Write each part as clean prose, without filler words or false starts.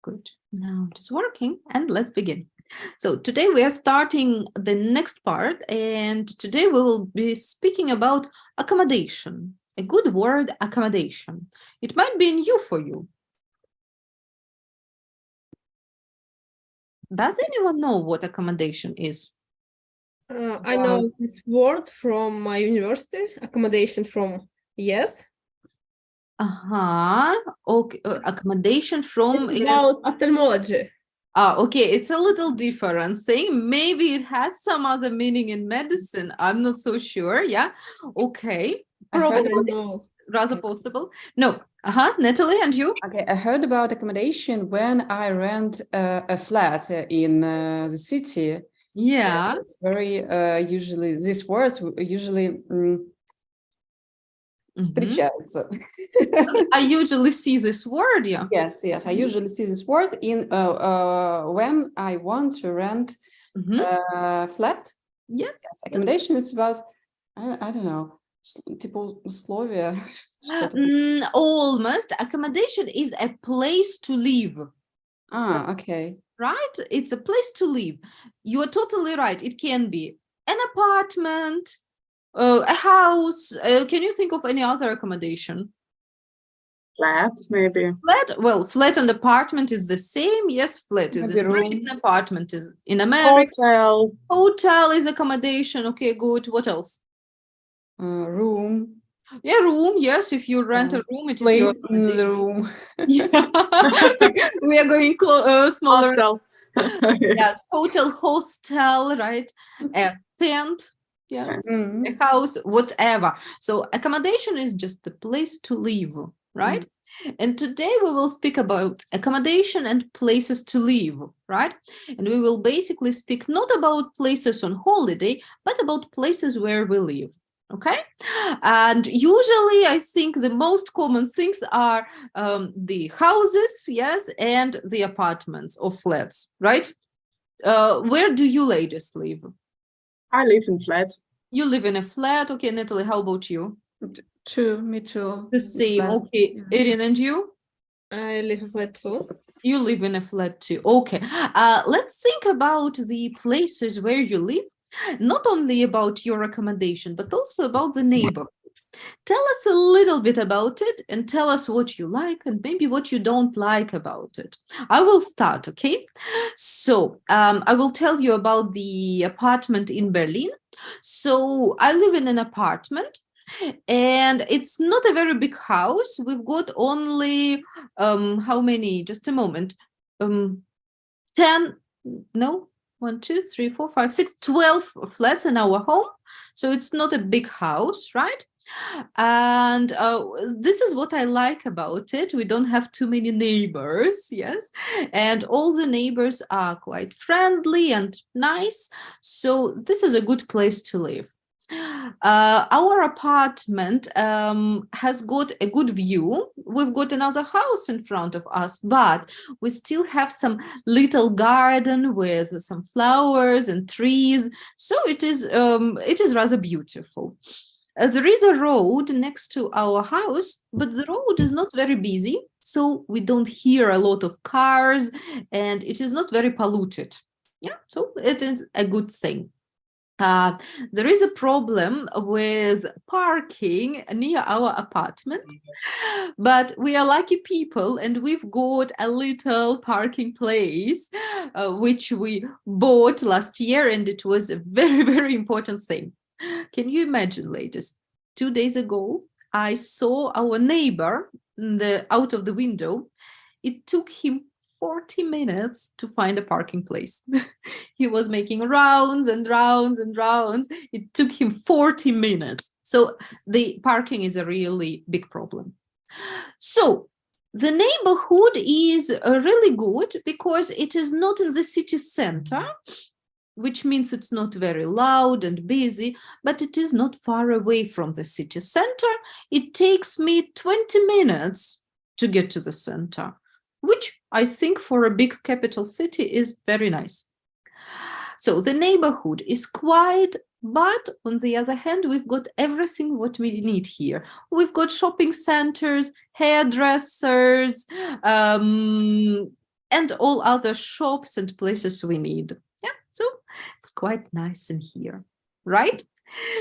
Good. Now it is working, and let's begin. So today we are starting the next part, and today we will be speaking about accommodation. A good word, accommodation. It might be new for you. Does anyone know what accommodation is? I know this word from my university, accommodation from yes. Okay. Accommodation from It's about ophthalmology. Okay, it's a little different thing. Maybe it has some other meaning in medicine. I'm not so sure. Yeah. Okay. Probably. No. Rather possible. No. Natalie, and you? Okay, I heard about accommodation when I rent a flat in the city. Yeah. It's very usually these words usually встречаются. I usually see this word, yeah. Yes, I usually see this word in when I want to rent a flat. Yes. Accommodation is about I don't know, типа условия. Almost. Accommodation is a place to live. Okay. Right? It's a place to live. You are totally right. It can be an apartment, a house. Can you think of any other accommodation? Flat, maybe. Flat? Well, flat and apartment is the same. Yes, flat is in Britain, apartment is in America. Hotel is accommodation. Okay, good. What else? Room. Yeah, room. Yes, if you rent a room, it place is your in the room. We are going smaller. Hostel. Yes, hotel, hostel, right? A tent. Yes, a house, whatever. So accommodation is just a place to live, right? And today we will speak about accommodation and places to live, right? And we will basically speak not about places on holiday, but about places where we live. Okay, and usually I think the most common things are the houses, yes, and the apartments or flats, right? Where do you ladies live? I live in flat. You live in a flat. Okay, Natalie, how about you? Me too. The same. Okay, Erin, and you? I live in a flat too. You live in a flat too. Okay, let's think about the places where you live. Not only about your accommodation, but also about the neighborhood. Tell us a little bit about it and tell us what you like and maybe what you don't like about it. I will start, okay? So I will tell you about the apartment in Berlin. So I live in an apartment and it's not a very big house. We've got only, how many? Just a moment. 10, no, 1, 2, 3, 4, 5, 6, 12 flats in our home. So it's not a big house, right? And this is what I like about it. We don't have too many neighbors, yes, and all the neighbors are quite friendly and nice. So this is a good place to live. Our apartment has got a good view. We've got another house in front of us, but we still have some little garden with some flowers and trees. So it is rather beautiful. There is a road next to our house, but the road is not very busy, so we don't hear a lot of cars, and it is not very polluted. Yeah, so it is a good thing. There is a problem with parking near our apartment, but we are lucky people and we've got a little parking place which we bought last year, and it was a very, very important thing. Can you imagine, ladies? 2 days ago, I saw our neighbor out of the window. It took him 40 minutes to find a parking place. He was making rounds and rounds and rounds. It took him 40 minutes. So the parking is a really big problem. So the neighborhood is really good because it is not in the city center, which means it's not very loud and busy, but it is not far away from the city center. It takes me 20 minutes to get to the center, which I think for a big capital city is very nice. So the neighborhood is quiet, but on the other hand, we've got everything what we need here. We've got shopping centers, hairdressers, and all other shops and places we need. Yeah, so it's quite nice in here, right?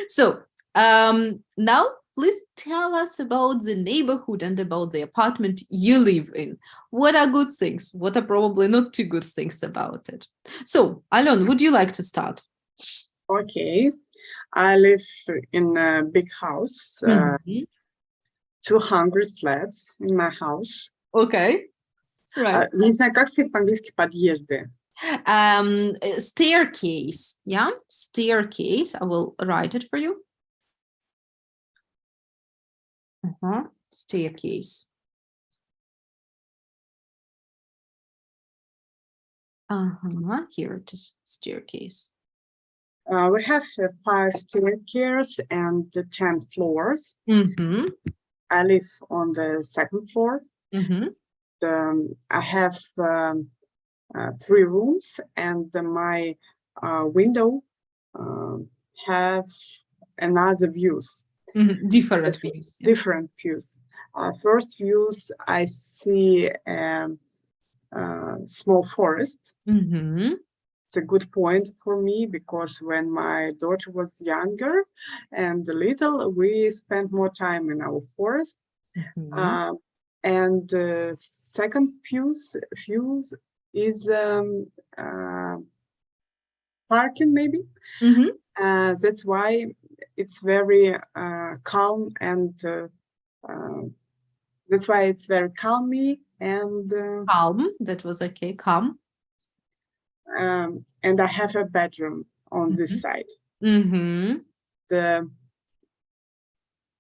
So now please tell us about the neighborhood and about the apartment you live in. What are good things? What are probably not too good things about it? So, Alon, would you like to start? Okay. I live in a big house, 200 flats in my house. Okay. Right. Я не знаю, как сказать по-английски подъезды. Staircase, yeah? Staircase. I will write it for you. Staircase. Here it is, staircase. We have 5 staircases and 10 floors. I live on the 2nd floor. I have 3 rooms, and my window have another views. Different views. Yeah. Different views. First views, I see small forest. It's a good point for me because when my daughter was younger and little, we spent more time in our forest. And the second views is parking maybe. That's why it's very calm, and that's why it's very calmy and calm. That was okay. Calm. And I have a bedroom on this side. The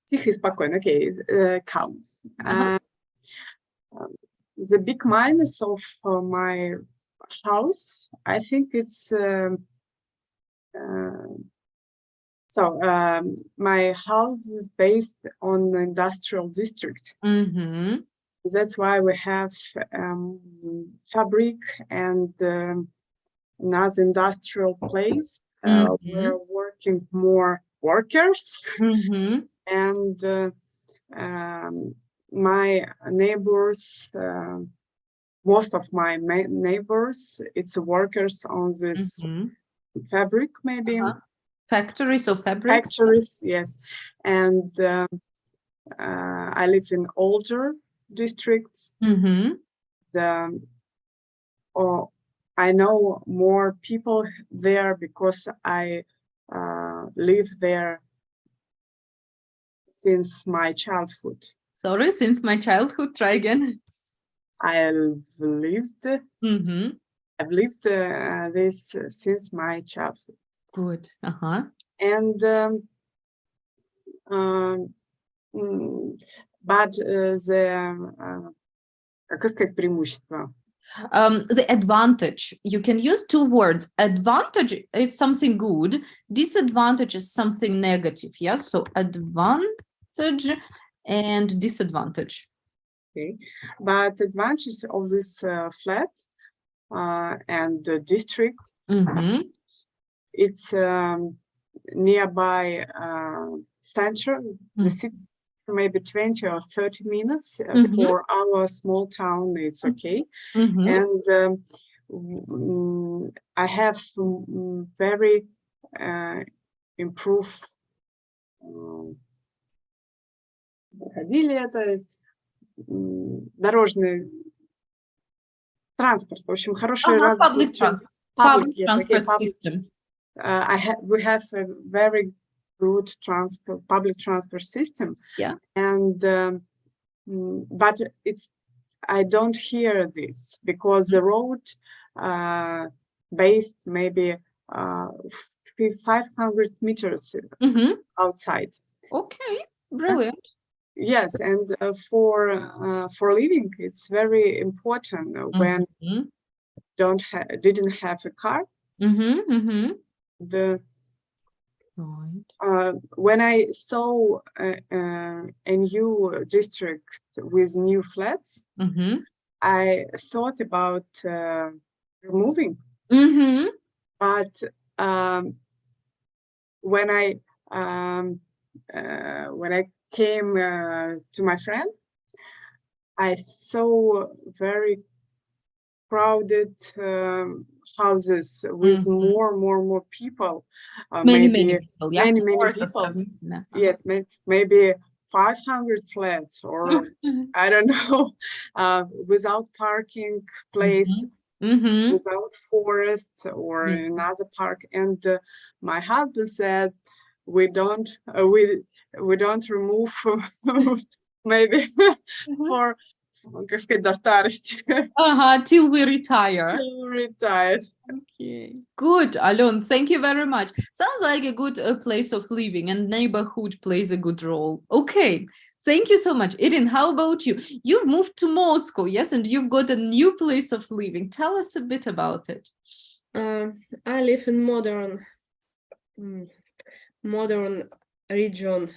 тихо и спокойно. Okay, calm. The big minus of my house, I think it's my house is based on the industrial district. That's why we have fabric and another industrial place where working more workers. And my neighbors, most of my neighbors, it's workers on this fabric, maybe. Factories of fabrics? Factories, yes. And I live in older districts. I know more people there because I live there since my childhood. Sorry, since my childhood. Try again. I've lived this since my childhood. Good. And but как сказать преимущество? The advantage. You can use 2 words. Advantage is something good. Disadvantage is something negative. Yeah. So advantage and disadvantage. Okay. But advantage of this flat and the district. It's nearby center. The city, maybe 20 or 30 minutes. For our small town, it's okay. And I have very improved дорожный транспорт. В общем, хороший public transport system. We have a very good public transport system. Yeah. And but I don't hear this because the road based maybe 500 meters outside. Okay, brilliant. Yes, and for living, it's very important when didn't have a car. When I saw a new district with new flats, I thought about moving. But when I came to my friend, I saw very crowded houses with more people. Many Maybe people, yeah. many people. Yes, maybe 500 flats, or I don't know, without parking place, without forest or another park. And my husband said, we don't remove maybe for как сказать, до старости. Till we retire. Till we retire. Okay, good, Alon. Thank you very much. Sounds like a good place of living, and neighborhood plays a good role. Okay, thank you so much. Irin, how about you? You've moved to Moscow, yes, and you've got a new place of living. Tell us a bit about it. I live in modern region.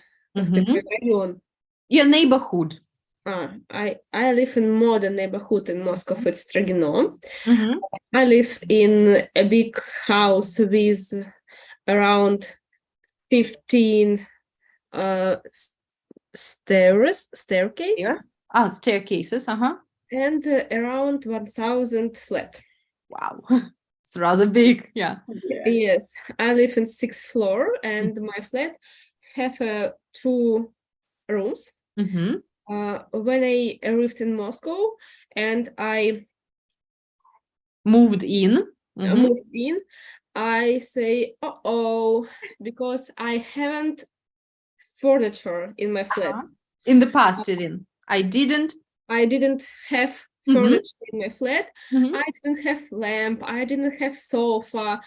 Your neighborhood. I live in modern neighborhood in Moscow. It's Strogiно. I live in a big house with around 15 staircases. Staircases, and around 1,000 flat. Wow, it's rather big, yeah. Yes, I live in 6th floor, and my flat have 2 rooms. When I arrived in Moscow and I moved in, I say, because I haven't furniture in my flat. In the past, Irin, I didn't have furniture in my flat. I didn't have lamp. I didn't have sofa.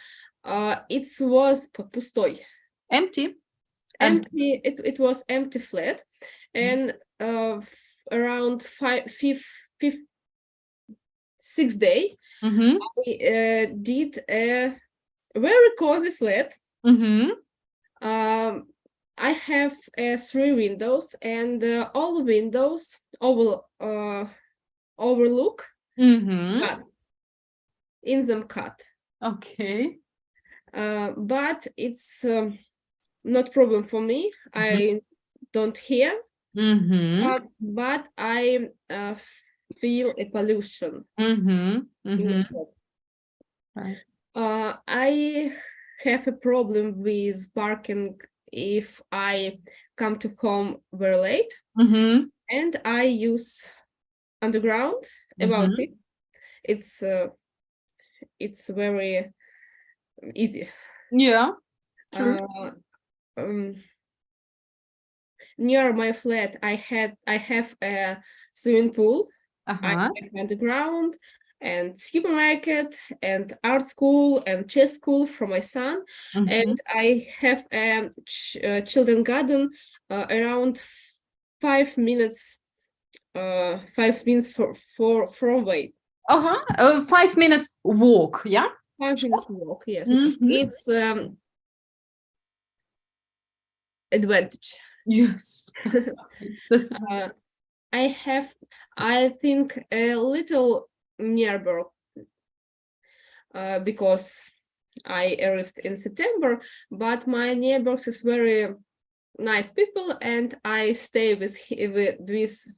It was пустой. Empty. It was empty flat, and around 6th day, I did a very cozy flat. I have 3 windows, and all windows overlook cut. In them cut. Okay. But it's not problem for me. I don't hear. But I feel a pollution. I have a problem with parking if I come to home very late, and I use underground about it. It's very easy. Yeah. True. Near my flat, I have a swimming pool. I have underground and supermarket and art school and chess school for my son, and I have a children garden around 5 minutes. 5 minutes from way. 5 minutes walk. Yeah. 5 minutes walk. Yes, it's advantage. Yes. I think a little neighbor because I arrived in September, but my neighbors is very nice people, and I stay with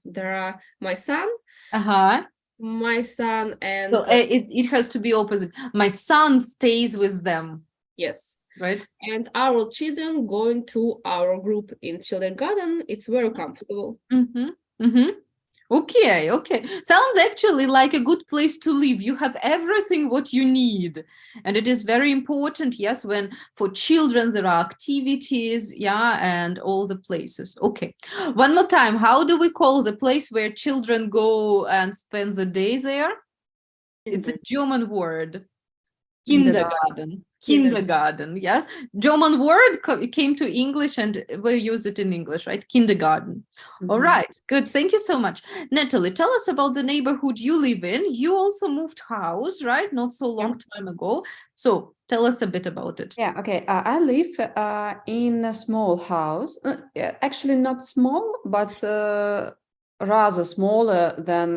there are my son. My son and so it has to be opposite. My son stays with them. Yes. Right. And our children going to our group in children garden. It's very comfortable. Okay. Sounds actually like a good place to live. You have everything what you need. And it is very important, yes, when for children there are activities, yeah, and all the places. Okay. One more time, how do we call the place where children go and spend the day there? It's a German word. Kindergarten, yes. German word came to English, and we use it in English, right? Kindergarten. All right, good. Thank you so much. Natalie, tell us about the neighborhood you live in. You also moved house, right? Not so long time ago. So tell us a bit about it. Yeah, okay. I live in a small house. Actually, not small, but rather smaller than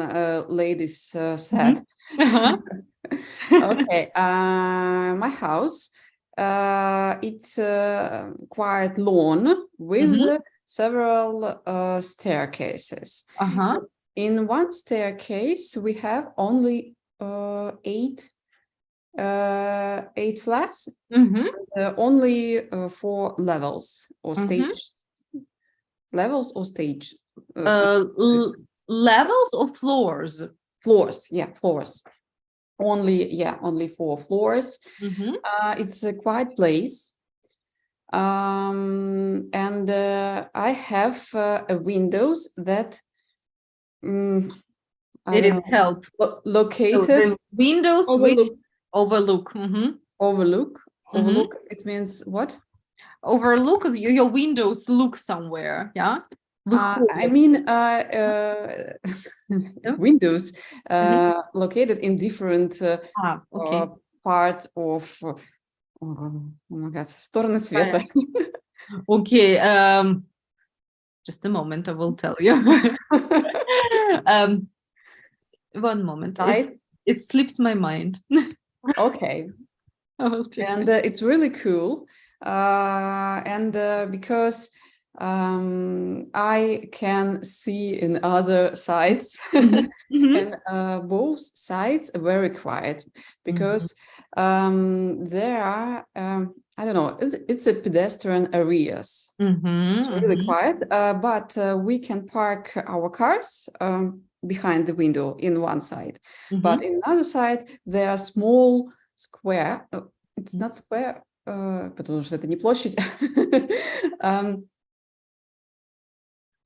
ladies said. Okay, my house, it's quite long with several staircases. In one staircase, we have only eight flats, Mm-hmm. only 4 levels or Mhm. stage levels or stage Levels or floors? floors. Yeah, floors. Only 4 floors. Mm-hmm. It's a quiet place. And I have windows that I It don't didn't know, help. located The windows which Overlook. overlook. Mhm. overlook. Mhm. Overlook, it means what? Overlook is your windows look somewhere. Yeah. I mean, windows located in different Okay. parts of, oh my God, стороны света. Okay. Just a moment, I will tell you. um, one moment. It slipped my mind. Okay. I will check. And it's really cool. And because I can see in other sides, Mhm. and both sides are very quiet because there are, I don't know, it's a pedestrian areas. It's really quiet, but we can park our cars behind the window in one side. But in another side, there are small square. It's not square, потому что это не площадь.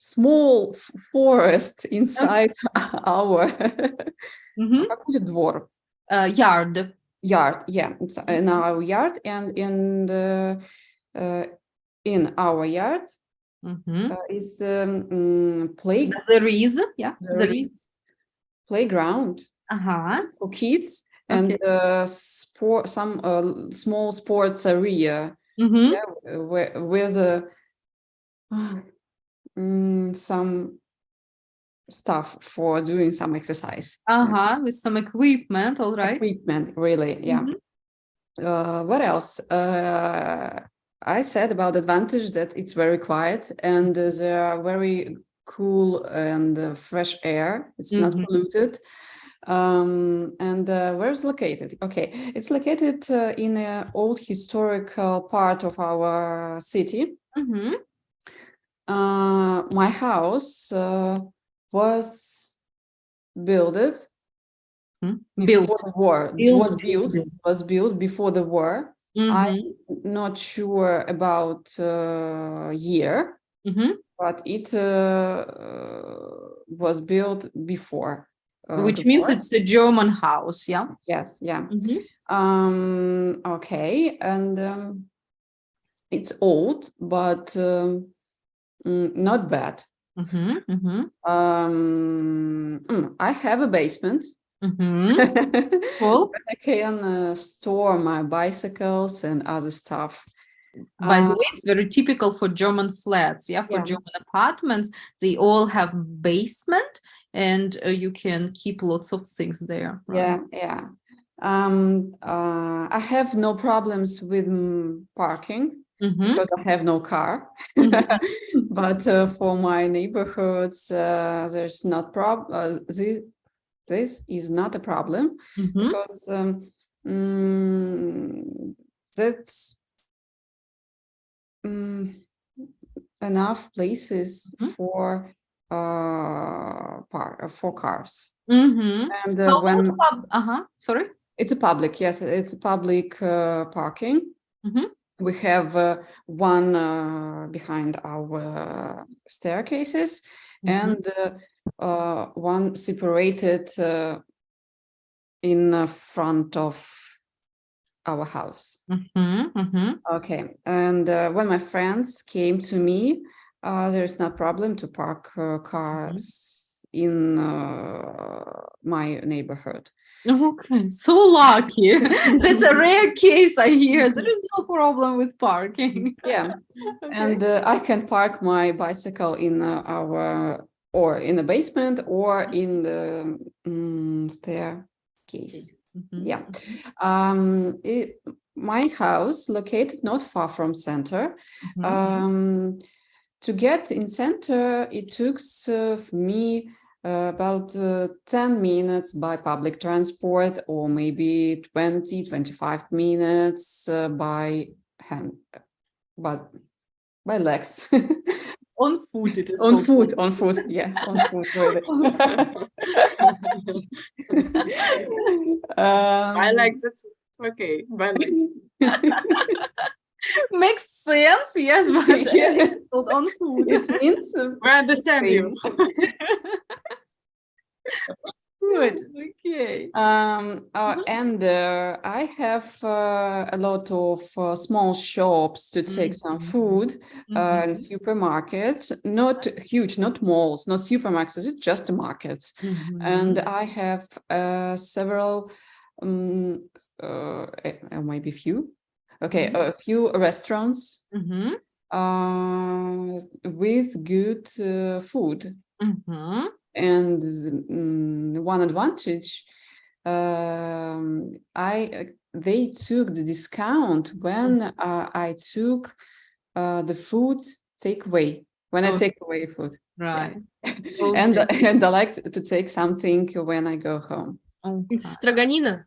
Small forest inside our как будет двор? Yard. Yard, yeah, it's in our yard, and in our yard is playground. There is, yeah. There is playground Uh-huh. for kids and some small sports area with some stuff for doing some exercise. With some equipment, all right. Equipment, really, yeah. What else? I said about advantage that it's very quiet and there are very cool and fresh air. It's not polluted. And where is located? Okay, it's located in an old historical part of our city. My house was built before the war. It was built before the war. I'm not sure about year, but it was built before. Which means it's a German house, yeah? Yes, yeah. Okay, and it's old, but not bad. I have a basement. Cool. I can store my bicycles and other stuff. By the way, it's very typical for German flats, yeah? For German apartments, they all have basement and you can keep lots of things there. Right? Yeah. I have no problems with parking because I have no car. But for my neighborhoods, there's not problem. This is not a problem because that's enough places for cars. And when sorry, it's a public, yes, it's a public parking. We have one behind our staircases and one separated in front of our house. Okay, and when my friends came to me, there's no problem to park cars in my neighborhood. Okay, so lucky. That's a rare case I hear. There is no problem with parking. Yeah, and I can park my bicycle in or in the basement or in the staircase. Yeah. My house located not far from center. To get in center, it took me about 10 minutes by public transport, or maybe 20-25 minutes by hand, but by legs. On foot, it is On called. foot, on foot, yeah, on foot, really. I like that. Okay, I like. Makes sense, yes, but it's called on foot. It means I understand you. Good. Okay. And I have a lot of small shops to take some food and supermarkets, not huge, not malls, not supermarkets, it's just markets. And I have several, maybe few, a few restaurants with good food. And one advantage, they took the discount when I took the food takeaway. When I take away food, right? Yeah. And I like to take something when I go home. It's stroganina.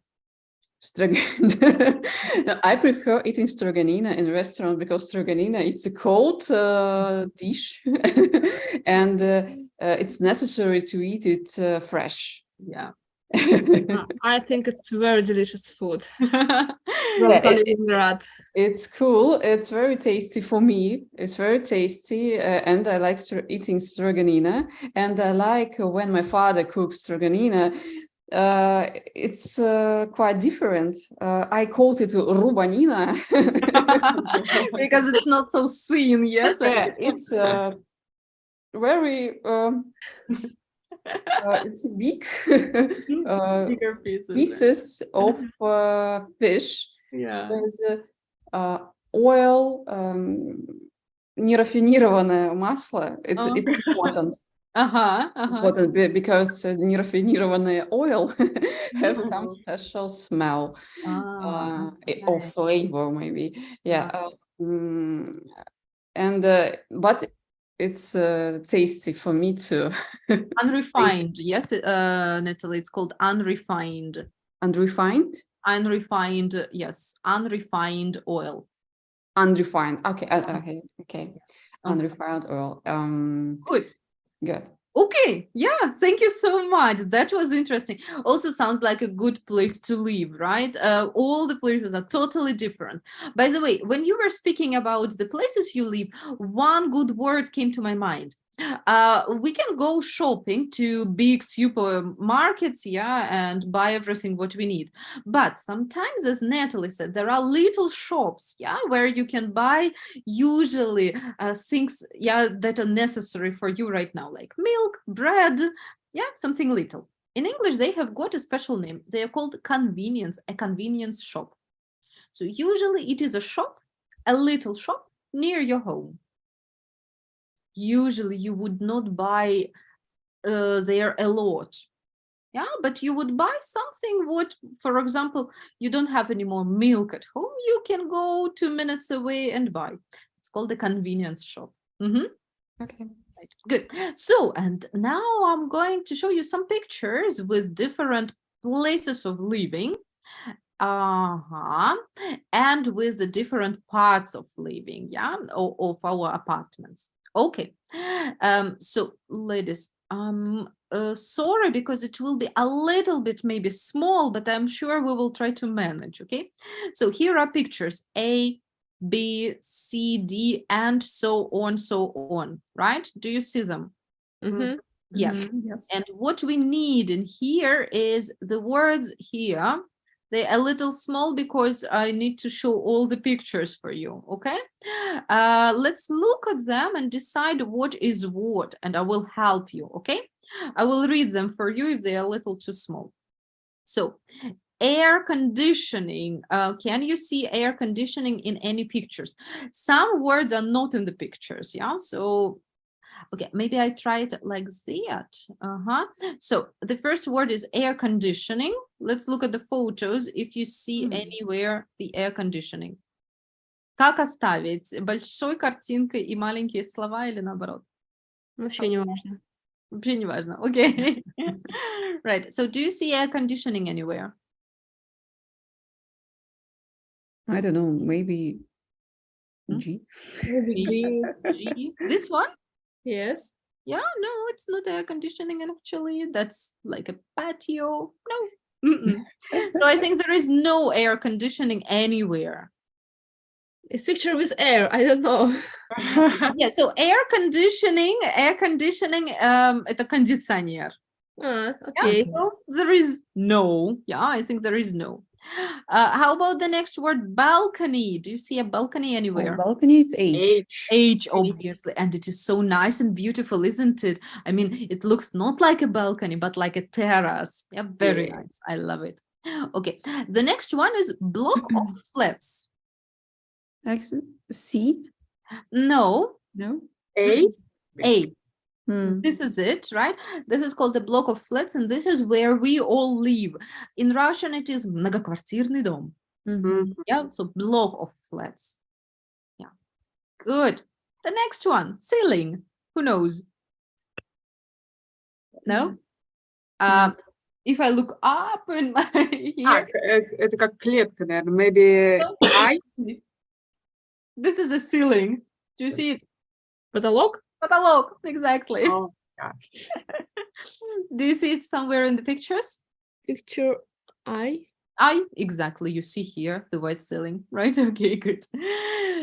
No, I prefer eating stroganina in a restaurant because stroganina, it's a cold dish and it's necessary to eat it fresh. Yeah. I think it's very delicious food. It's cool. It's very tasty for me. It's very tasty, and I like eating stroganina. And I like when my father cooks stroganina. It's quite different. I called it rubanina because it's not so thin. Yes, it's very. It's big bigger pieces of fish. Yeah. With oil, нерафинированное масло. It's important. Important because нерафинированное oil have some special smell or flavor, maybe. Yeah. And but it's tasty for me too. Unrefined, yes, Natalie. It's called unrefined. Unrefined. Unrefined, yes, unrefined oil. Unrefined. Okay. Okay. Unrefined oil. Good. Okay, yeah, thank you so much. That was interesting. Also sounds like a good place to live, right? All the places are totally different. By the way, when you were speaking about the places you live, one good word came to my mind. We can go shopping to big supermarkets, yeah, and buy everything what we need. But sometimes, as Natalie said, there are little shops, yeah, where you can buy usually things, yeah, that are necessary for you right now, like milk, bread, yeah, something little. In English, they have got a special name. They are called convenience, a convenience shop. So usually it is a shop, a little shop near your home. Usually you would not buy there a lot, yeah, but you would buy something what, for example, you don't have any more milk at home, you can go 2 minutes away and buy. It's called a convenience shop. Okay, good. So, and now I'm going to show you some pictures with different places of living, and with the different parts of living, yeah, of our apartments. Okay, so ladies, sorry because it will be a little bit maybe small, but I'm sure we will try to manage. Okay, so here are pictures A, B, C, D, and so on, right? Do you see them? Yes. Yes. And what we need in here is the words here. They're a little small because I need to show all the pictures for you, okay? Let's look at them and decide what is what, and I will help you, okay? I will read them for you if they are a little too small. So, air conditioning. Can you see air conditioning in any pictures? Some words are not in the pictures, yeah? So, okay, maybe I try it like that. So the first word is air conditioning. Let's look at the photos if you see anywhere the air conditioning. Как оставить? Большой картинкой и маленькие слова или наоборот? Вообще не важно. Вообще не важно. Okay. Right. So do you see air conditioning anywhere? I don't know, maybe G. Maybe G. This one? yes. Yeah, no, it's not air conditioning actually. That's like a patio. No. Mm-mm. So I think there is no air conditioning anywhere. It's picture with air. I don't know. Yeah, so air conditioning, это кондиционер. Yeah, Okay. so there is no. Yeah, I think there is no. How about the next word, balcony? Do you see a balcony anywhere? Balcony, it's H. H, obviously, and it is so nice and beautiful, isn't it? I mean, it looks not like a balcony, but like a terrace. Yeah, very nice. I love it. Okay, the next one is block of flats. C? No. No? A? A. Hmm. This is it, right? This is called the block of flats, and this is where we all live. In Russian, it is многоквартирный дом. Yeah, so block of flats. Yeah, good. The next one, ceiling. Who knows? No? If I look up in my here, Это как клетка, наверное. Maybe I? this is a ceiling. Do you see it? Потолок? Потолок, exactly. Oh, yeah. Do you see it somewhere in the pictures? Picture I. Exactly, you see here the white ceiling, right? Okay, good.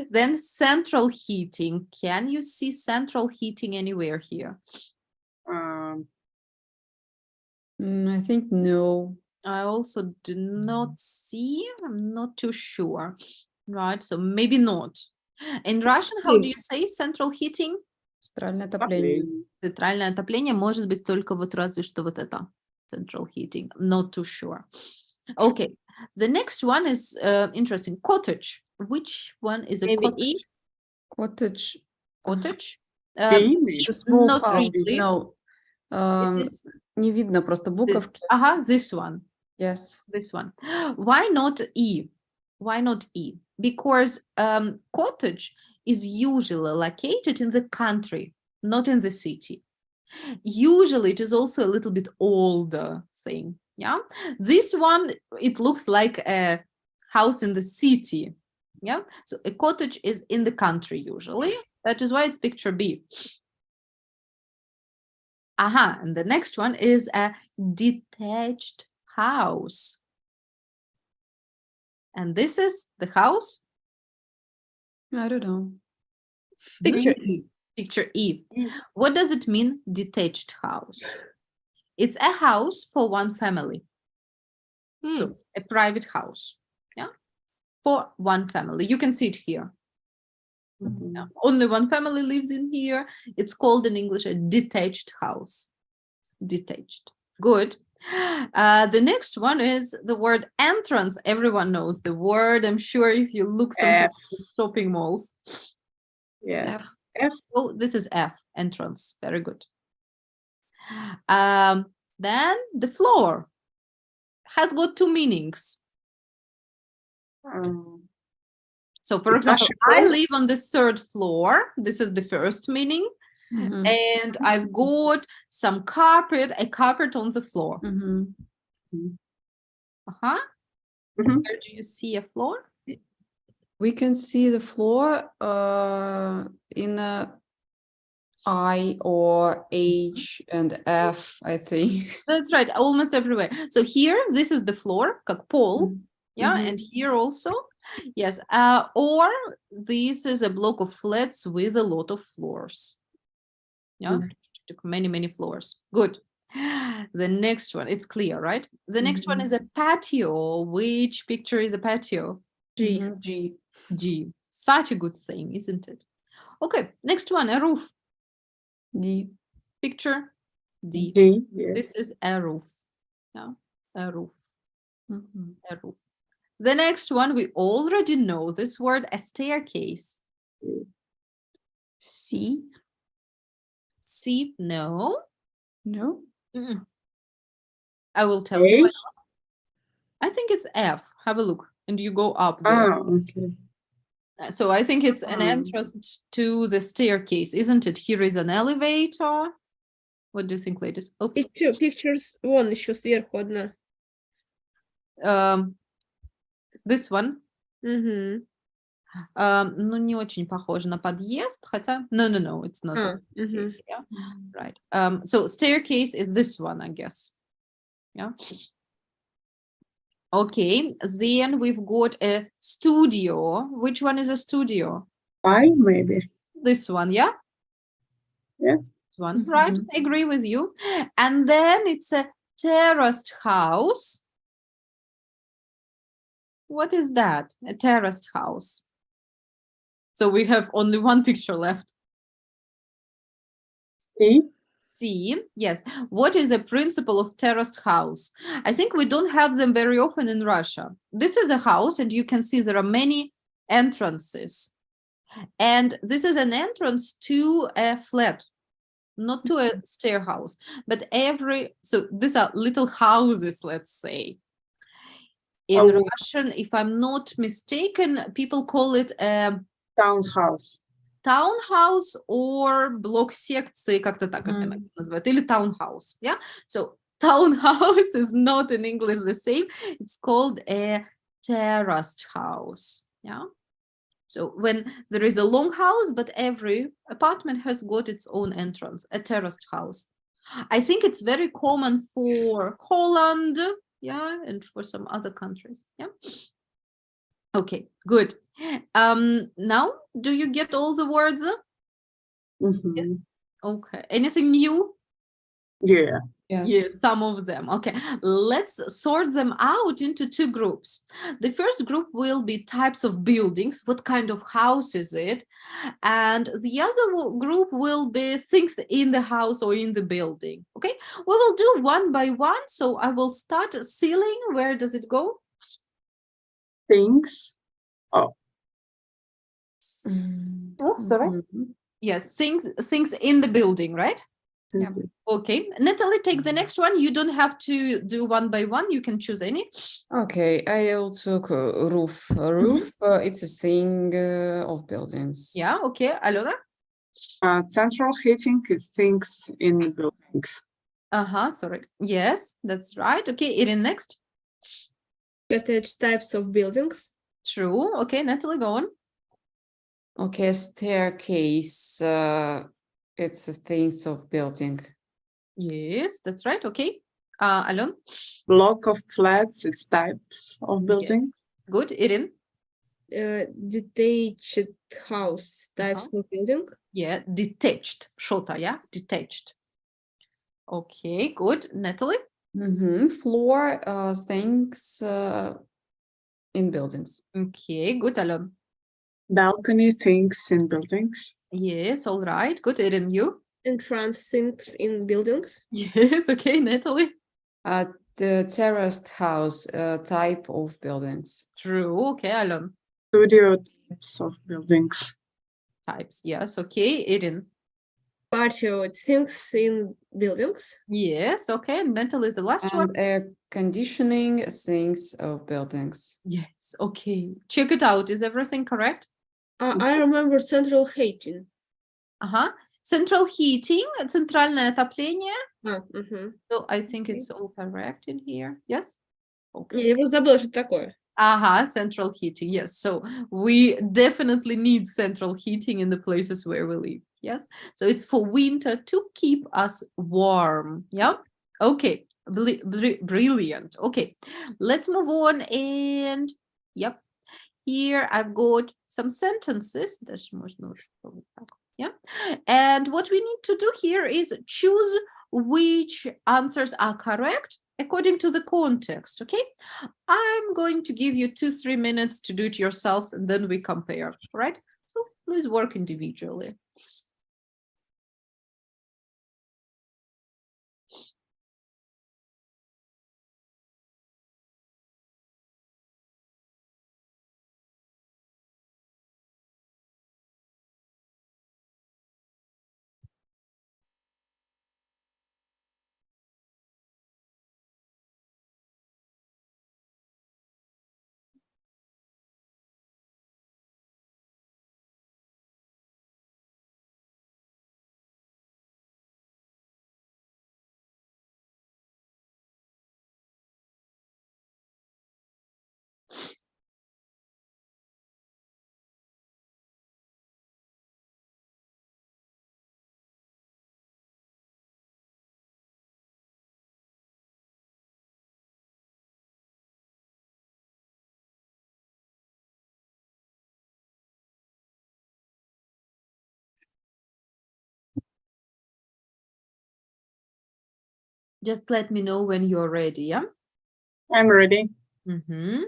Then central heating. Can you see central heating anywhere here? I think no. I also do not see. I'm not too sure. Right, so maybe not. In Russian, how do you say central heating? Центральное отопление. Центральное отопление может быть только вот разве что вот это. Central heating. Not too sure. Okay, the next one is interesting. Cottage. Which one is a Maybe cottage? E? Cottage. Cottage? The small Not house. really. No. It is Не видно просто буковки. this one. Yes. This one. Why not E? Why not E? Because cottage is usually located in the country, not in the city. Usually it is also a little bit older thing. Yeah. This one, it looks like a house in the city. Yeah. So a cottage is in the country usually. That is why it's picture B. And the next one is a detached house. And this is the house. I don't know. Picture E. Picture E. What does it mean, detached house? It's a house for one family. So a private house. Yeah. For one family. You can see it here. Yeah. Only one family lives in here. It's called in English a detached house. Detached. Good. The next one is the word entrance. Everyone knows the word. I'm sure if you look sometimes at shopping malls. Yes. F. Oh, this is F, entrance. Very good. Then the floor has got two meanings. So, for example, I live on the third floor. This is the first meaning. And I've got some carpet, a carpet on the floor. Where do you see a floor? We can see the floor in I or H and F, I think. That's right, almost everywhere. So here, this is the floor, как пол. Yeah, and here also. Yes, or this is a block of flats with a lot of floors. Yeah, many floors. Good. The next one, it's clear, right? The next one is a patio. Which picture is a patio? G. G. Such a good thing, isn't it? Okay, next one, a roof. D. Picture D. D. Yes. This is a roof. Yeah, a roof. A roof. The next one, we already know this word, a staircase. C. C, no. No. I will tell you. I think it's F. Have a look. And you go up there. Okay. So I think it's an entrance to the staircase, isn't it? Here is an elevator. What do you think, ladies? Oops. Pictures, вон еще сверху одна. This one? Угу. Ну, не очень похоже на подъезд, хотя... No, it's not. Yeah? Right. So staircase is this one, I guess. Yeah. Okay, then we've got a studio. Which one is a studio? 5, maybe. This one, yeah? Yes. One, right? I agree with you. And then it's a terraced house. What is that? A terraced house. So we have only one picture left. C. C, yes. What is the principle of terraced house? I think we don't have them very often in Russia. This is a house, and you can see there are many entrances. And this is an entrance to a flat, not to a stair house, but so these are little houses, let's say. In Russian, if I'm not mistaken, people call it a townhouse. Townhouse or блок секции, как-то так это называют, или townhouse, yeah? So townhouse is not in English the same. It's called a terraced house, yeah? So when there is a long house, but every apartment has got its own entrance, a terraced house. I think it's very common for Holland, yeah, and for some other countries, yeah? Okay, good. Now, do you get all the words? Yes. Okay. Anything new? Yeah. Yes, some of them. Okay, let's sort them out into two groups. The first group will be types of buildings. What kind of house is it? And the other group will be things in the house or in the building. Okay, we will do one by one. So I will start ceiling. Where does it go? Things. Oh, sorry. Yes, things in the building, right? Yeah. Okay, Natalie, take the next one. You don't have to do one by one. You can choose any. Okay, I also roof. Roof, it's a thing of buildings. Yeah, okay. Alona? Central heating is things in buildings. Sorry. Yes, that's right. Okay, Irin, next. Cottage types of buildings. True. Okay, Natalie, go on. Okay, staircase, it's a things of building. Yes, that's right. Okay. Alon? Block of flats, it's types of building. Yeah. Good. Irin? Detached house types of building. Yeah, detached. Shota, yeah? Detached. Okay, good. Natalie? Floor, things in buildings. Okay, good. Alon? Balcony, things in buildings. Yes, all right. Good. Irin, you? Entrance things in buildings. Yes, okay. Natalie? The terraced house type of buildings. True. Okay, Alon? Studio types of buildings. Types, yes. Okay, Irin? Patio things in buildings. Yes, okay. And Natalie, the last one. Air conditioning things of buildings. Yes, okay. Check it out. Is everything correct? I remember central heating. Central heating, центральное отопление. So I think Okay. it's all correct in here. Yes? Okay. Я просто забыла, что это такое. Central heating. Yes. So we definitely need central heating in the places where we live. Yes. So it's for winter to keep us warm. Yeah. Okay. Brilliant. Okay. Let's move on. And yep. Here I've got some sentences. Yeah. And what we need to do here is choose which answers are correct according to the context. Okay. I'm going to give you 2-3 minutes to do it yourselves, and then we compare. Right. So please work individually. Just let me know when you're ready, yeah? I'm ready. Mm-hmm.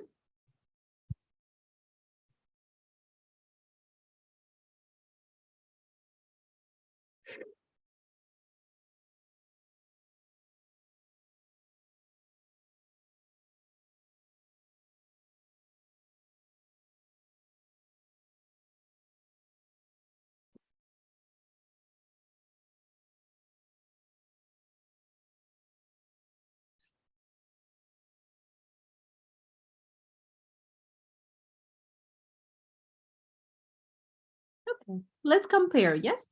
Okay, let's compare, yes?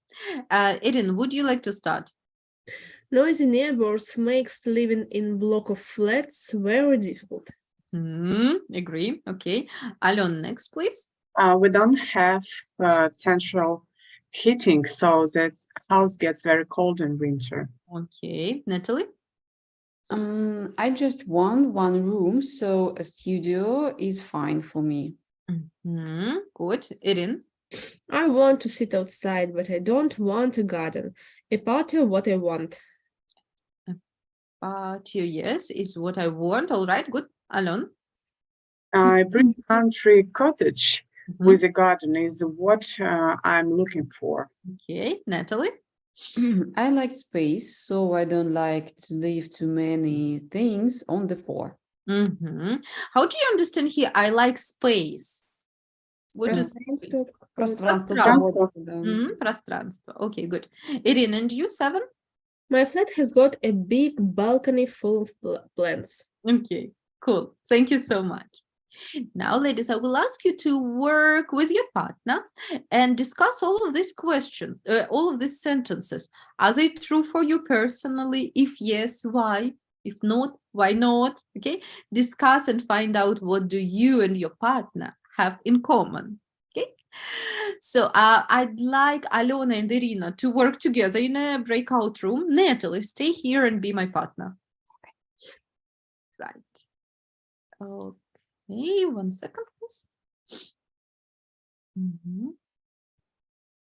Erin, would you like to start? Noisy neighbors makes living in block of flats very difficult. Agree. Okay. Alon, next, please. We don't have central heating, so that house gets very cold in winter. Okay. Natalie? I just want one room, so a studio is fine for me. Good. Erin? I want to sit outside, but I don't want a garden. A patio, what I want. Patio, yes, is what I want. All right, good. Alon? I bring country cottage Mhm. with a garden is what I'm looking for. Okay. Natalie? I like space, so I don't like to leave too many things on the floor. How do you understand here? I like space. What is space? Пространство, Пространство. свобода, да. Пространство. Okay, good. Erin, and you, 7? My flat has got a big balcony full of plants. Okay, cool. Thank you so much. Now, ladies, I will ask you to work with your partner and discuss all of these questions, all of these sentences. Are they true for you personally? If yes, why? If not, why not? Okay, discuss and find out what do you and your partner have in common. Okay, so I'd like Alona and Irina to work together in a breakout room. Natalie, stay here and be my partner. Right. Okay, 1 second, please.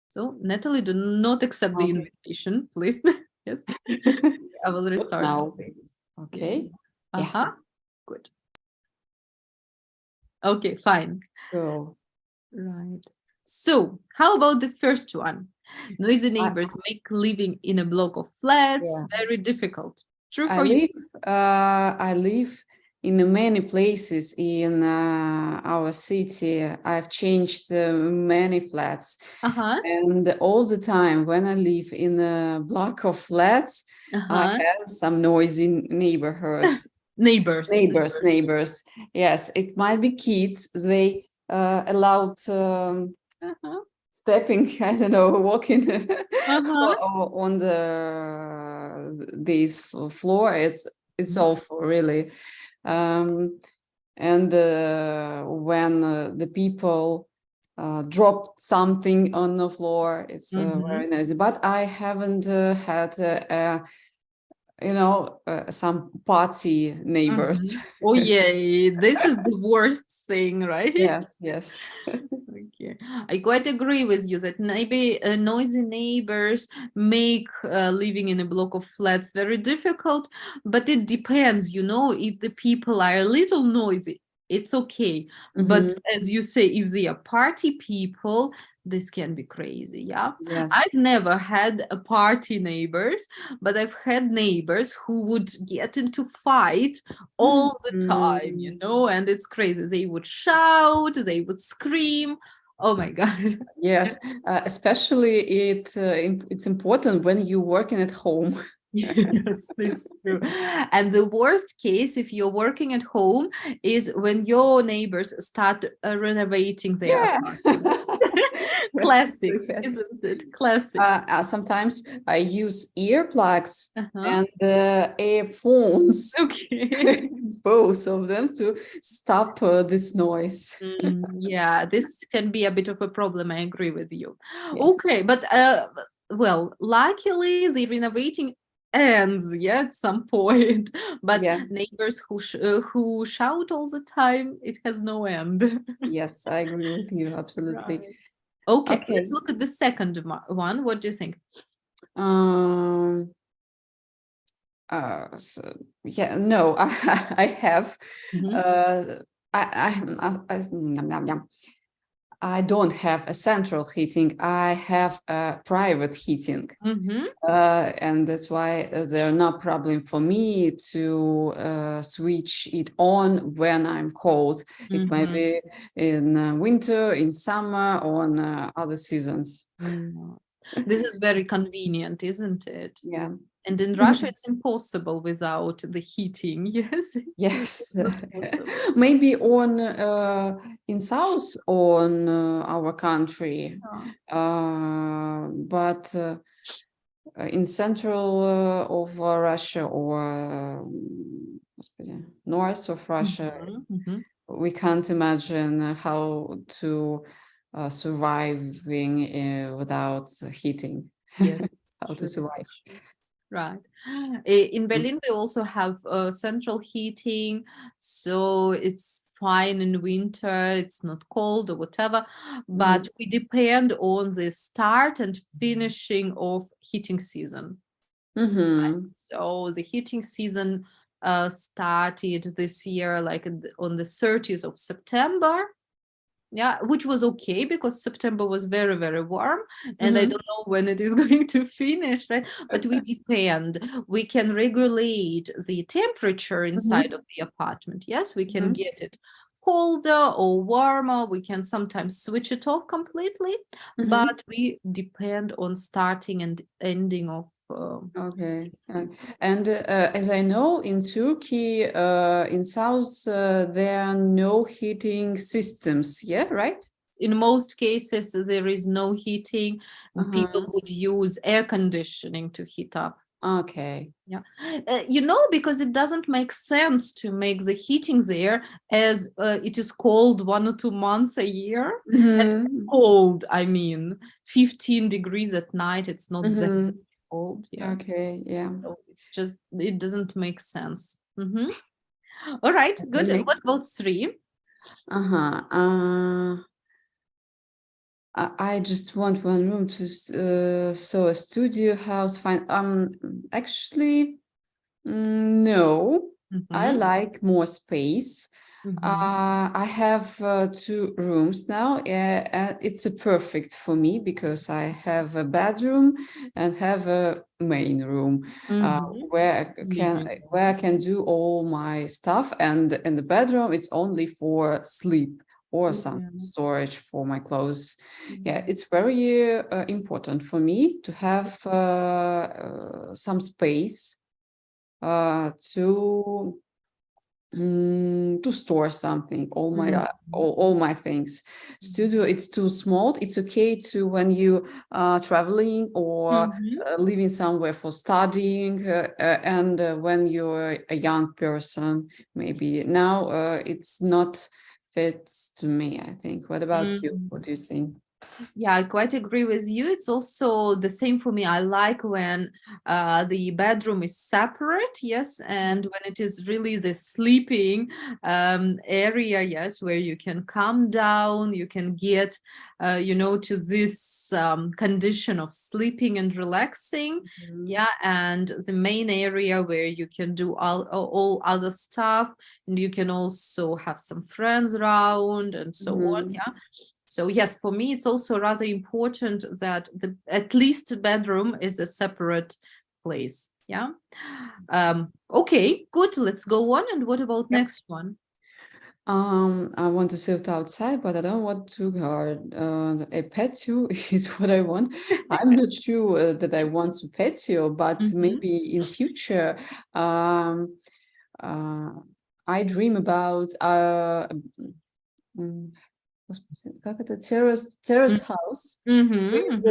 So, Natalie, do not accept the invitation, please. Yes, I will restart. Now, okay. Uh-huh. Good. Okay, fine. So, Right. So, how about the first one? Noisy neighbors make living in a block of flats very difficult. True for you? I live in many places in our city. I've changed many flats, and all the time when I live in a block of flats, I have some noisy neighborhoods. Neighbors. Yes, it might be kids. They allowed stepping, I don't know, walking on this floor. It's awful, really. And when the people drop something on the floor, it's very noisy. But I haven't had some party neighbors. Oh yeah, this is the worst thing, right? Yes. Okay. I quite agree with you that maybe noisy neighbors make living in a block of flats very difficult, but it depends, if the people are a little noisy, it's okay. But as you say, if they are party people, this can be crazy. Yeah. Yes. I've never had a party neighbors, but I've had neighbors who would get into fight all the time, and it's crazy. They would shout, they would scream. Oh my God. Yes, especially it's important when you're working at home. Yes, that's true. And the worst case, if you're working at home, is when your neighbors start renovating their apartment. Classics, isn't it? Classics. Sometimes I use earplugs and earphones. Okay. Both of them to stop this noise. Yeah, this can be a bit of a problem. I agree with you. Yes. Okay, but well, luckily the renovating ends at some point, but neighbors who shout all the time, it has no end. Yes, I agree with you absolutely. Right. Okay, let's look at the second one. What do you think? So, yeah, no, I have. Yum, yum, yum. I don't have a central heating. I have a private heating. And that's why there's no problem for me to switch it on when I'm cold. It might be in winter, in summer, or on other seasons. This is very convenient, isn't it? Yeah. And in Russia, it's impossible without the heating. Yes. Yes. Maybe on in south on our country, but in central of Russia or north of Russia, we can't imagine how to surviving without heating. Yes. How to survive. Right. In Berlin, we also have central heating, so it's fine in winter. It's not cold or whatever, but we depend on the start and finishing of heating season. Right? So the heating season started this year, like on the 30th of September. Yeah, which was okay because September was very, very warm, and I don't know when it is going to finish, right? But we depend. We can regulate the temperature inside of the apartment. Yes, we can get it colder or warmer. We can sometimes switch it off completely, but we depend on starting and ending of okay. And as I know, in Turkey, in south, there are no heating systems. Yeah, right? In most cases, there is no heating. People would use air conditioning to heat up. Okay. Yeah. Because it doesn't make sense to make the heating there as it is cold 1 or 2 months a year. And cold, I mean, 15 degrees at night, it's not that cold. Yeah. Okay, yeah. So it's just, it doesn't make sense. All right, good. And what about 3? I just want one room to so a studio house. Fine. Actually, no. I like more space. I have 2 rooms now. It's a perfect for me because I have a bedroom and have a main room where I can do all my stuff. And in the bedroom, it's only for sleep or some storage for my clothes. Yeah, it's very important for me to have some space to store something, all my things. Studio, it's too small. It's okay to when you traveling or living somewhere for studying, and when you're a young person, maybe now it's not fits to me, I think. What about you? What do you think? Yeah, I quite agree with you. It's also the same for me. I like when the bedroom is separate, yes, and when it is really the sleeping area, yes, where you can calm down, you can get, to this condition of sleeping and relaxing. Yeah, and the main area where you can do all other stuff, and you can also have some friends around and so on. Yeah. So yes, for me, it's also rather important that at least the bedroom is a separate place. Yeah. Okay, good. Let's go on. And what about next one? I want to sit outside, but I don't want too hard. A patio is what I want. I'm not sure that I want to patio, but maybe in future, I dream about как это, terraced house with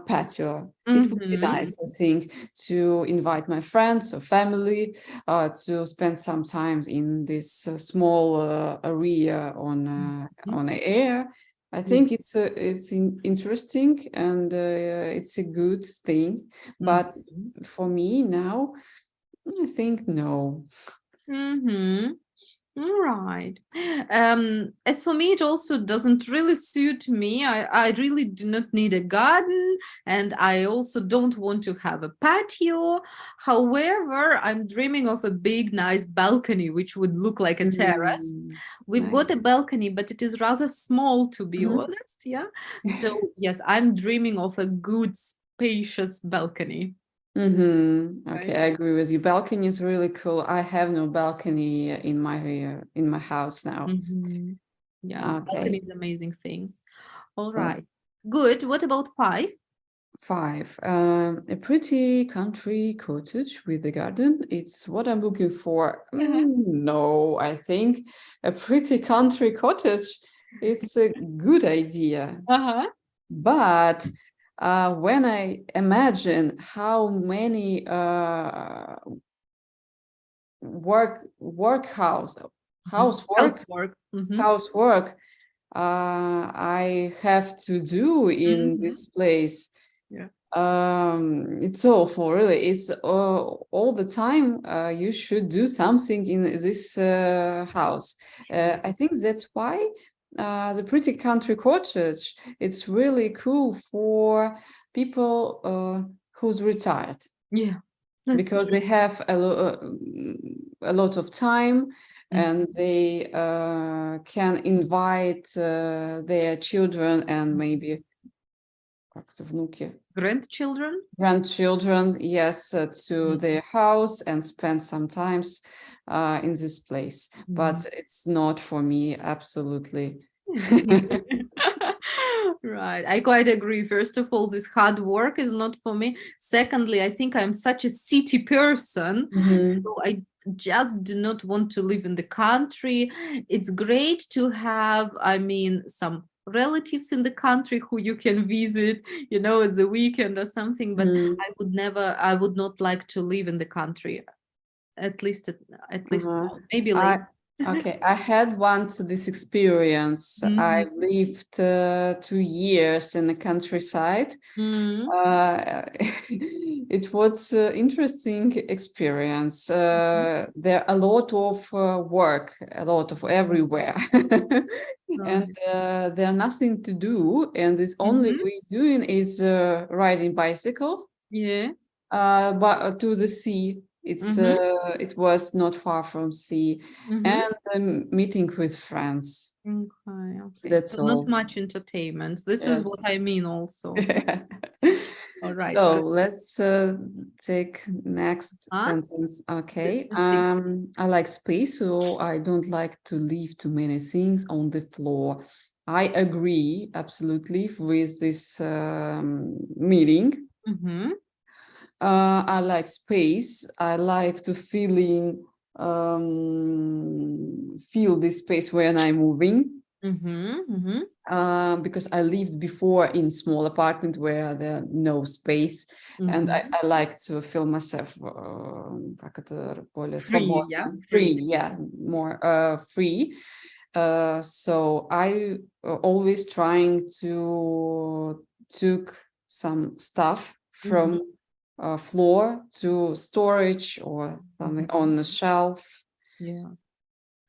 patio. It would be nice, I think, to invite my friends or family to spend some time in this small area on the air. I think it's interesting and it's a good thing. But for me now, I think no. Right. As for me, it also doesn't really suit me. I really do not need a garden, and I also don't want to have a patio. However, I'm dreaming of a big, nice balcony, which would look like a terrace. We've got a Nice. balcony, but it is rather small, to be Mhm. honest. Yeah. So, yes, I'm dreaming of a good, spacious balcony. Okay, Right. I agree with you. Balcony is really cool. I have no balcony in my house now. Mhm. Yeah, balcony Okay, is amazing thing. All so right. Good. What about 5? 5. A pretty country cottage with a garden. It's what I'm looking for. Uh-huh. No, I think a pretty country cottage. It's a good idea. Uh-huh. But when I imagine how many housework Housework. Mm-hmm. housework I have to do in Mm-hmm. this place, Yeah. it's awful, really. It's all the time you should do something in this house. I think that's why the pretty country cottage, it's really cool for people who's retired, Yeah. That's because true. they have a lot of time, Mm. and they can invite their children and maybe как это, внуки, Grandchildren? grandchildren, yes, to Mm. their house and spend some times in this place. But it's not for me, absolutely. Right. I quite agree. First of all, this hard work is not for me. Secondly, I think I'm such a city person. Mhm. So I just do not want to live in the country. It's great to have, I mean, some relatives in the country who you can visit, as a weekend or something, but Mhm. I would not like to live in the country, at least Uh-huh. now. Maybe I later. okay. I had once this experience. I Mhm. lived 2 years in the countryside. Mhm. It was interesting experience. There are a lot of work, a lot of everywhere, and Right. there nothing to do. And this only Mhm. we doing is riding bicycles, Yeah. but to the sea. Mhm. It was not far from sea, Mhm. and meeting with friends. Okay, okay. That's So not all. much entertainment. This is what Yes. I mean also. All right. So Good. let's take next Huh? sentence. The, Okay. the six. I like space, so I don't like to leave too many things on the floor. I agree absolutely with this meaning. Mm-hmm. I like space. I like to feel this space when I'm moving. Mm-hmm. Mm-hmm. Because I lived before in small apartment where there no space, and Mm-hmm. I like to feel myself как это, более Free, yeah. свободно, Free. free, yeah, more free. So I always trying to took some stuff Mm-hmm. from floor to storage or something Mm-hmm. on the shelf. Yeah.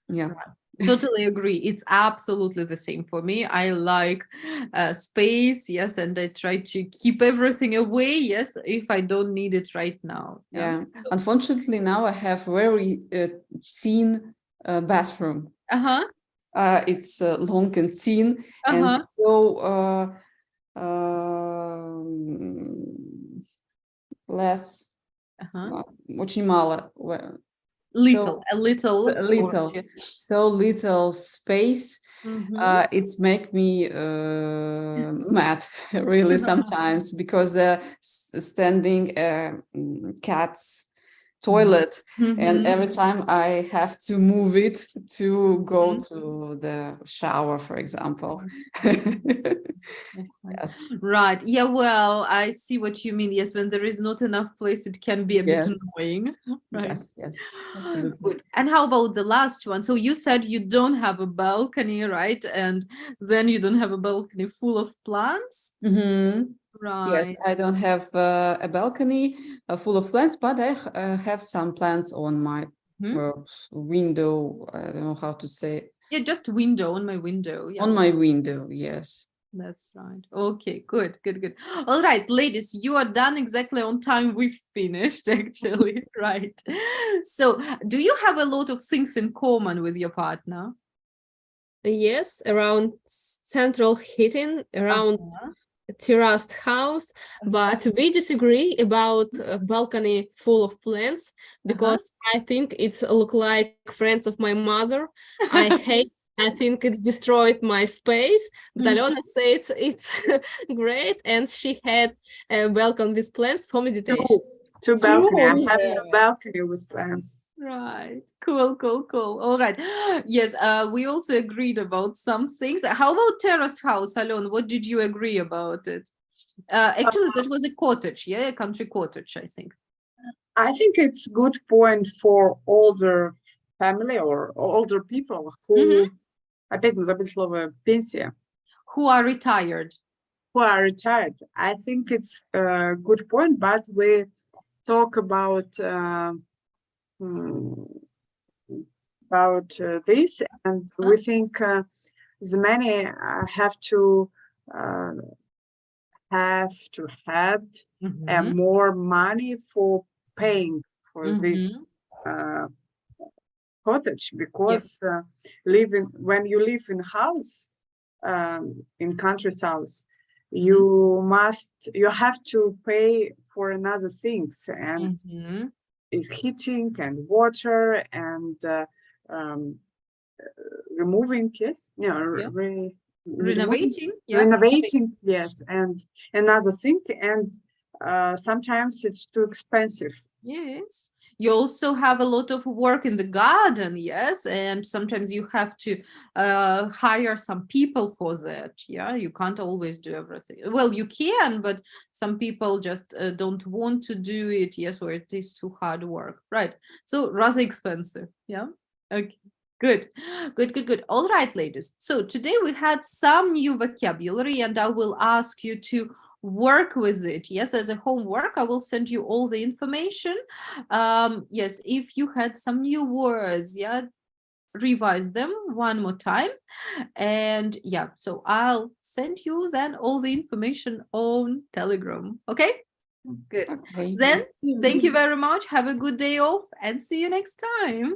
Yeah. Right. Totally agree. It's absolutely the same for me. I like space, yes, and I try to keep everything away, yes, if I don't need it right now. Yeah. Yeah, unfortunately now I have very thin bathroom. Uh-huh. It's long and thin and Uh-huh. so um, less, Uh-huh. очень мало, Little, so a little storage. Yeah. so little space. Mm-hmm. It's make me mad really sometimes, because the standing cats toilet, and Mm-hmm. every time I have to move it to go Mhm. to the shower, for example. Okay. Yes, Right. Yeah, well, I see what you mean. Yes, when there is not enough place, it can be a bit yes, annoying. Right. yes, absolutely. Good. And how about the last one? So you said you don't have a balcony, right? And then you don't have a balcony full of plants? Mhm. Yes, Right. I don't have a balcony full of plants, but I have some plants on my window. I don't know how to say. Yeah, just window, on my window. Yeah. On my window, yes. That's right. Okay, good, good, good. All right, ladies, you are done exactly on time. We've finished, actually, right? So, do you have a lot of things in common with your partner? Yes, around central heating, around terraced house, but we disagree about a balcony full of plants because I think it's look like friends of my mother. I think it destroyed my space, but Alona says it's great, and she had a balcony with plants for meditation. Two balcony. I have two balcony with plants. Right. Cool, cool, cool. All right. Yes, we also agreed about some things. How about terraced house, Alon? What did you agree about it? Actually, that was a cottage, yeah, a country cottage, I think. I think it's good point for older family or older people who, опять мы забыли слово пенсия. Who are retired. Who are retired. I think it's a good point, but we talk about this, and we think the many have to have more money for paying for this cottage, because when you live in house, in country's house, you have to pay for another things, and is heating and water and removing, renovating, yes, and another thing, and sometimes it's too expensive. Yes, you also have a lot of work in the garden, yes, and sometimes you have to hire some people for that. Yeah, you can't always do everything. Well, you can, but some people just don't want to do it, yes, or it is too hard work, right? So rather expensive. Yeah. Okay. Good, good, good, good. All right, ladies. So today we had some new vocabulary, and I will ask you to work with it. Yes, as a homework, I will send you all the information. Yes, if you had some new words, yeah, revise them one more time. And yeah, so I'll send you then all the information on Telegram. Okay? Good. Then, thank you very much. Have a good day off and see you next time.